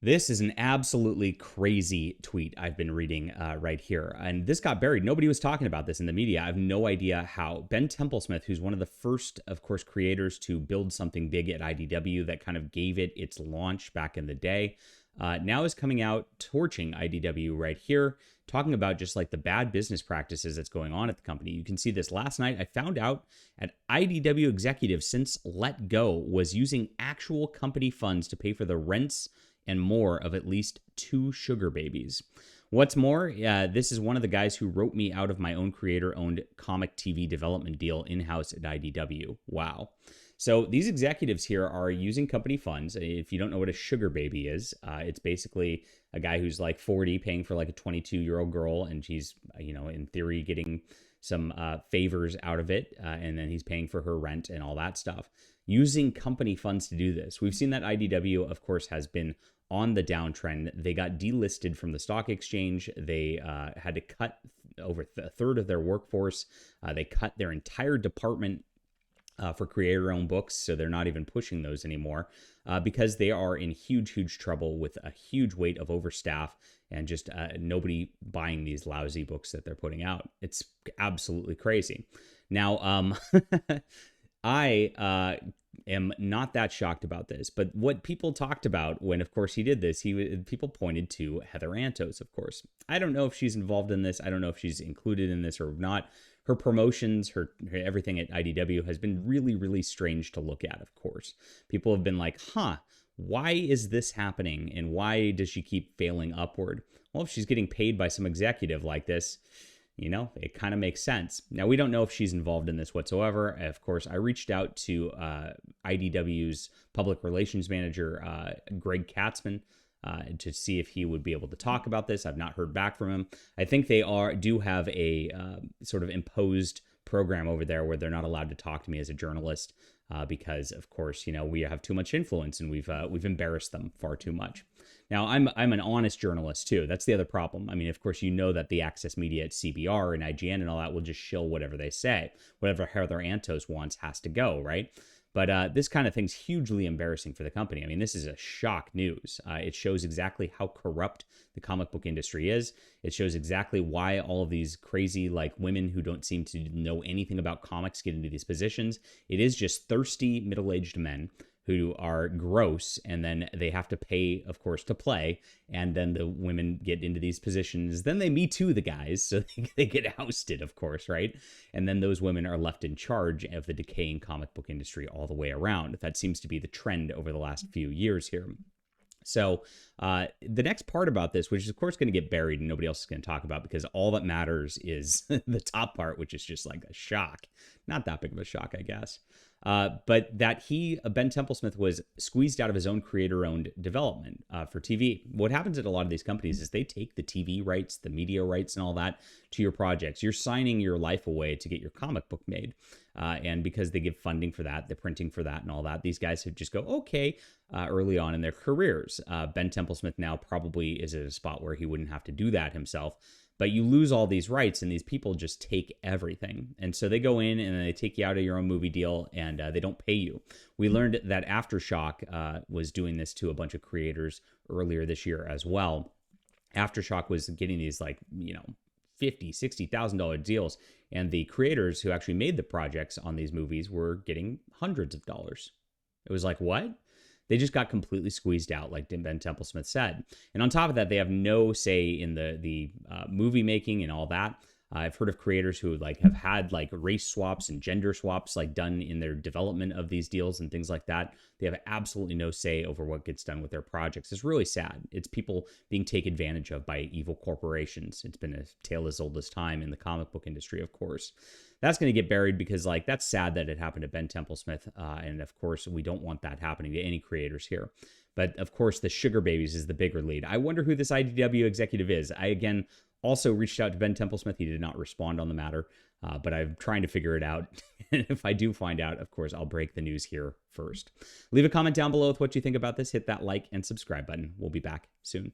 This is an absolutely crazy tweet I've been reading right here. And this got buried. Nobody was talking about this in the media. I have no idea how. Ben Templesmith, who's one of the first, of course, creators to build something big at IDW that kind of gave it its launch back in the day, now is coming out torching IDW right here, talking about just like the bad business practices that's going on at the company. You can see this last night. I found out an IDW executive since Let Go was using actual company funds to pay for the rents and more of at least 2 sugar babies. What's more, this is one of the guys who wrote me out of my own creator-owned comic TV development deal in-house at IDW. Wow. So these executives here are using company funds. If you don't know what a sugar baby is, it's basically a guy who's like 40 paying for like a 22-year-old girl, and she's, in theory getting some favors out of it, and then he's paying for her rent and all that stuff. Using company funds to do this. We've seen that IDW, of course, has been on the downtrend. They got delisted from the stock exchange. They had to cut over a third of their workforce. They cut their entire department for creator-owned books, so they're not even pushing those anymore because they are in huge trouble with a huge weight of overstaff and just nobody buying these lousy books that they're putting out. It's absolutely crazy. Now, I am not that shocked about this, but what people talked about when, of course, he did this, people pointed to Heather Antos, of course. I don't know if she's involved in this. I don't know if she's included in this or not. Her promotions, her everything at IDW has been really strange to look at, of course. People have been like, why is this happening? And why does she keep failing upward? Well, if she's getting paid by some executive like this, it kind of makes sense. Now, we don't know if she's involved in this whatsoever. Of course, I reached out to IDW's public relations manager, Greg Katzman, to see if he would be able to talk about this. I've not heard back from him. I think they do have a sort of imposed program over there where they're not allowed to talk to me as a journalist because, of course, we have too much influence and we've embarrassed them far too much. Now, I'm an honest journalist too. That's the other problem. I mean, of course, that the access media at CBR and IGN and all that will just shill whatever they say. Whatever Heather Antos wants has to go, right? But this kind of thing's hugely embarrassing for the company. I mean, this is a shock news. It shows exactly how corrupt the comic book industry is. It shows exactly why all of these crazy, women who don't seem to know anything about comics get into these positions. It is just thirsty, middle-aged men who are gross, and then they have to pay, of course, to play, and then the women get into these positions. Then they Me Too the guys, so they get ousted, of course, right? And then those women are left in charge of the decaying comic book industry all the way around. That seems to be the trend over the last few years here. So the next part about this, which is, of course, going to get buried and nobody else is going to talk about because all that matters is the top part, which is just like a shock. Not that big of a shock, I guess. But that Ben Templesmith, was squeezed out of his own creator-owned development for TV. What happens at a lot of these companies is they take the TV rights, the media rights, and all that to your projects. You're signing your life away to get your comic book made. And because they give funding for that, the printing for that and all that, these guys have just go, okay, early on in their careers. Ben Templesmith now probably is at a spot where he wouldn't have to do that himself. But you lose all these rights, and these people just take everything. And so they go in and they take you out of your own movie deal, and they don't pay you. We learned that Aftershock was doing this to a bunch of creators earlier this year as well. Aftershock was getting these $50,000, $60,000 deals, and the creators who actually made the projects on these movies were getting hundreds of dollars. It was like, what? They just got completely squeezed out, like Ben Templesmith said. And on top of that, they have no say in the movie making and all that. I've heard of creators who have had race swaps and gender swaps done in their development of these deals and things like that. They have absolutely no say over what gets done with their projects. It's really sad. It's people being taken advantage of by evil corporations. It's been a tale as old as time in the comic book industry, of course. That's going to get buried because that's sad that it happened to Ben Templesmith. And of course, we don't want that happening to any creators here. But of course, the sugar babies is the bigger lead. I wonder who this IDW executive is. I, again, also reached out to Ben Templesmith. He did not respond on the matter, but I'm trying to figure it out. And if I do find out, of course, I'll break the news here first. Leave a comment down below with what you think about this. Hit that like and subscribe button. We'll be back soon.